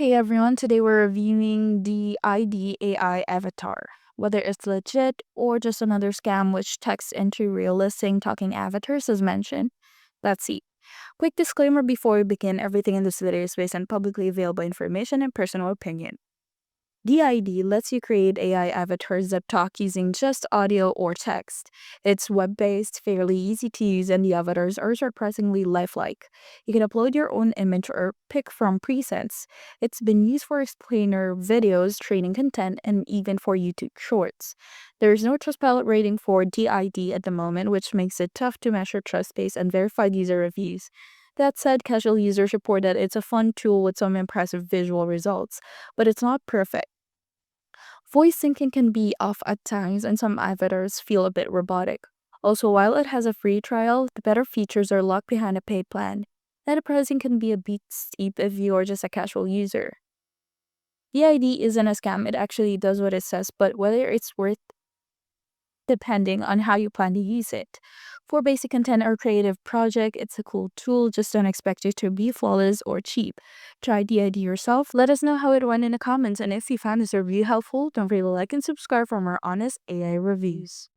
Hey everyone, today we're reviewing the ID AI avatar. Whether it's legit or just another scam which text into realistic talking avatars as mentioned. Let's see. Quick disclaimer before we begin, everything in this video is based on publicly available information and personal opinion. DID lets you create AI avatars that talk using just audio or text. It's web-based, fairly easy to use, and the avatars are surprisingly lifelike. You can upload your own image or pick from presets. It's been used for explainer videos, training content, and even for YouTube shorts. There's no Trustpilot rating for DID at the moment, which makes it tough to measure trust based on verified user reviews. That said, casual users report that it's a fun tool with some impressive visual results, but it's not perfect. Voice syncing can be off at times, and some avatars feel a bit robotic. Also, while it has a free trial, the better features are locked behind a paid plan. And the pricing can be a bit steep if you are just a casual user. The ID isn't a scam, it actually does what it says, but whether it's worth depending on how you plan to use it. For basic content or creative project, it's a cool tool, just don't expect it to be flawless or cheap. Try the idea yourself, let us know how it went in the comments, and if you found this review helpful, don't forget to like and subscribe for more honest AI reviews.